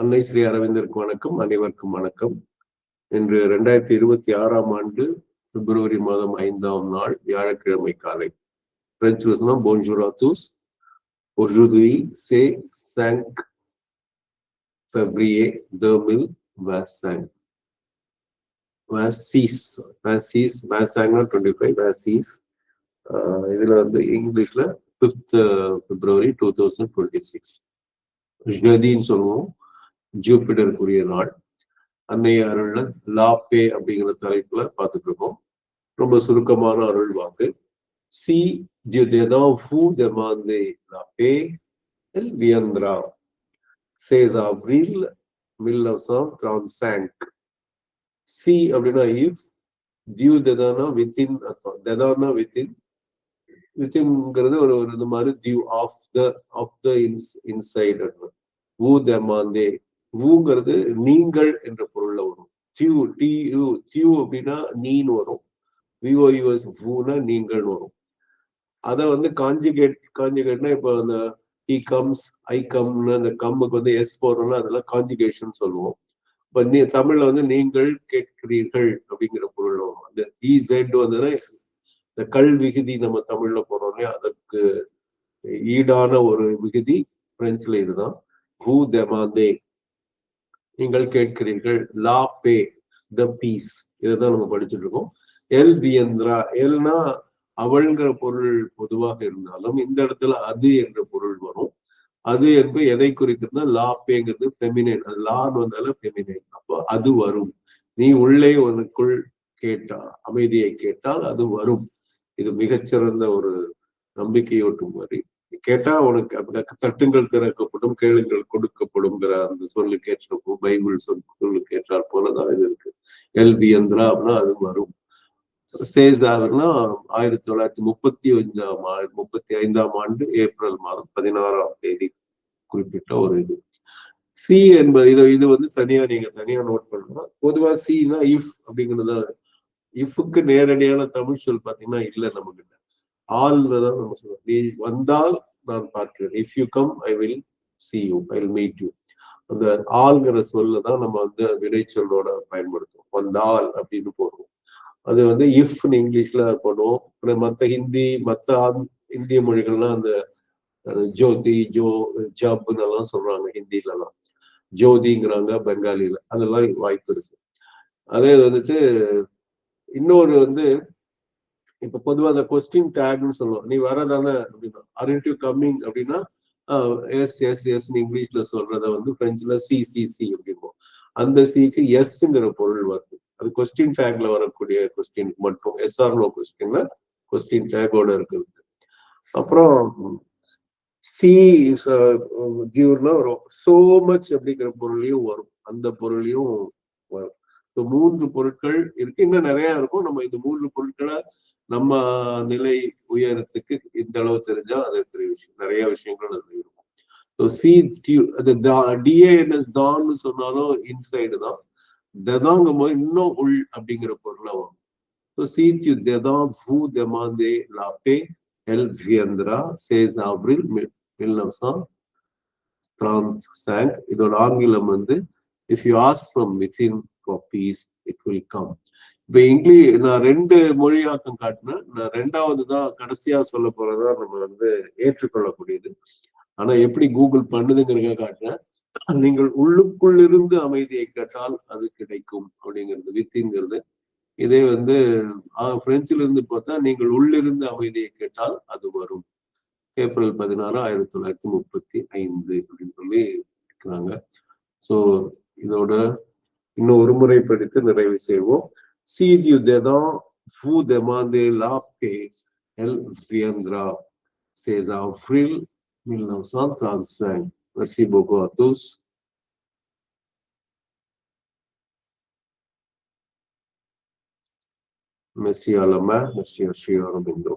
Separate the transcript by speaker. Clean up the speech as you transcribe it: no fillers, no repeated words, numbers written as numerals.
Speaker 1: அன்னை ஸ்ரீ அரவிந்தருக்கு வணக்கம். அனைவருக்கும் வணக்கம். இன்று 2026ஆம் ஆண்டு பிப்ரவரி மாதம் 5ஆம் நாள் வியாழக்கிழமை காலை. பிரெஞ்சு வசனம் bonjour à tous. Aujourd'hui c'est 5 février 2025. 25 இதுல வந்து இங்கிலீஷ்ல 5th February 2026 ஜதின்னு சொல்லுவோம். ஜூபிட்டருக்குரிய நாள். அன்னை அருள்ல லாப்பே அப்படிங்கிற தலைப்புல பார்த்துட்டு இருக்கோம். ரொம்ப சுருக்கமான அருள் வாக்கு. Si Dieu dedans vous demandez la paix, elle viendra. 16 avril 1935. Si அப்படின்னா if, Dieu dedans within, dedans within, withinங்கிறது ஒரு இது மாதிரி Dieu of the inside. Vous demandez, ஊங்கிறது நீங்கள் என்ற பொருள்ல வரும். டியூ அப்படின்னா நீன்னு வரும். விஓயூஎஸ் வூனா நீங்கள் வரும். அதை வந்து காஞ்சுகேட்னா இப்போ அந்த ஹி கம்ஸ், ஐ கம்னு அந்த கம்முக்கு வந்து எஸ் போடுறோம்னா அதெல்லாம் காஞ்சுகேஷன் சொல்லுவோம். இப்போ தமிழ்ல வந்து நீங்கள் கேட்கிறீர்கள் அப்படிங்கிற பொருள் வரும். அந்த ஈ ஜெட் வந்ததுன்னா இந்த கல் விகுதி நம்ம தமிழ்ல போடுறோம், அதற்கு ஈடான ஒரு விகுதி பிரெஞ்சுல இதுதான். vous demandez, நீங்கள் கேட்கிறீர்கள். லா பே, த பீஸ், இதைதான் நம்ம படிச்சுட்டு இருக்கோம். எல் வியந்திரா, எல்னா அவள்ங்கிற பொருள் பொதுவாக இருந்தாலும் இந்த இடத்துல அது என்ற பொருள் வரும். அது என்பது எதை குறிக்கிறதுனா லா பேங்கிறது ஃபெமினைன். அது லான்னு வந்தாலும் ஃபெமினைன். அப்போ அது வரும். நீ உள்ளே உனக்குள் கேட்டா, அமைதியை கேட்டால் அது வரும். இது மிகச்சிறந்த ஒரு நம்பிக்கையூட்டும் வரி. கேட்டா உனக்கு தட்டுங்கள் திறக்கப்படும், கேளுங்கள் கொடுக்கப்படும்ங்கிற அந்த சொல்லு கேட்டப்போ பைபிள் சொல்லு கேட்டால் போலதான் இது இருக்கு. எல்வி எந்திரா அப்படின்னா அது வரும். சேசார்னா 1935ஆம் ஆண்டு ஏப்ரல் மாதம் 16ஆம் தேதி குறிப்பிட்ட ஒரு இது. சி என்பது இது வந்து தனியா நோட் பண்ணணும். பொதுவா சினா இஃப் அப்படிங்கிறது. இஃப்க்கு நேரடியான தமிழ் சொல் பாத்தீங்கன்னா இல்ல நம்ம கிட்ட. ஆல்தான் நம்ம சொல்லுவோம். நீ வந்தால் நான் பார்க்கிறேன். If you come I will see you, I will meet you. அந்த ஆல்ங்கிற சொல்லதான் நம்ம வந்து வினைச்சொல்லோட பயன்படுத்துவோம். வந்தால் அப்படின்னு போடுவோம். அது வந்து இஃப்னு இங்கிலீஷ்ல போடுவோம். மற்ற இந்திய மொழிகள்லாம் அந்த ஜோதி, ஜப்னு எல்லாம் சொல்றாங்க. ஹிந்தில எல்லாம் ஜோதிங்கிறாங்க, பெங்காலில அதெல்லாம் வாய்ப்பு இருக்கு. அதே வந்துட்டு இன்னொரு வந்து இப்ப பொதுவாக அந்த கொஸ்டின் டேக்னு சொல்லுவோம். நீ வரதானே அப்படின்னா, aren't you coming அப்படின்னா எஸ் எஸ் எஸ் இங்கிலீஷ்ல சொல்றத வந்து பிரெஞ்சுல சி அப்படிம்போம். அந்த சிக்கு எஸ்ங்கிற பொருள் வருது. அது கொஸ்டின் டேக்ல வரக்கூடிய கொஸ்டின் மட்டும். எஸ்ஆர் நோ கொஸ்டின்ல கொஸ்டின் டேகோட இருக்குது. அப்புறம் சி கியூர்னா வரும். சோ மச் அப்படிங்கிற பொருளையும் வரும். அந்த பொருளையும் வரும். 3 பொருட்கள் இருக்கு. இன்னும் நிறைய இருக்கும். நம்ம இந்த 3 பொருட்களை நம்ம நிலை உயரத்துக்கு இந்த அளவு தெரிஞ்சா அது பெரிய விஷயம். நிறைய விஷயங்கள் அது இருக்கும். டிஏஎன்எஸ் தான்னு சொன்னாலும் இன்சைடு தான். ததாங்கும் போது இன்னும் உள் அப்படிங்கிற பொருளை வரும். Si tu dedans vous demandez la paix, elle viendra 16 avril 1935. இதோட ஆங்கிலம் வந்து if you ask from within for peace, it will come. இப்ப நான் 2 மொழியாக்கம் காட்டினேன். நான் 2வது தான் கடைசியா சொல்ல போறதா நம்ம வந்து ஏற்றுக்கொள்ளக்கூடியது. ஆனா எப்படி கூகுள் பண்ணுதுங்கிறத காட்டுறேன். நீங்கள் உள்ளுக்குள்ளிருந்து அமைதியை கேட்டால் அது கிடைக்கும் அப்படிங்கிறது வித்திங்கிறது. இதே வந்து பிரெஞ்சுல இருந்து பார்த்தா நீங்கள் உள்ளிருந்து அமைதியை கேட்டால் அது வரும். ஏப்ரல் 16 1935 அப்படின்னு சொல்லி இருக்கிறாங்க. ஸோ இதோட இன்னும் ஒரு முறை படித்து நிறைவு செய்வோம். Si Dieu dedans vous demandez la paix, elle viendra 16 avril 1935. Merci beaucoup à tous. Merci à la main, merci à Sri Aurobindo.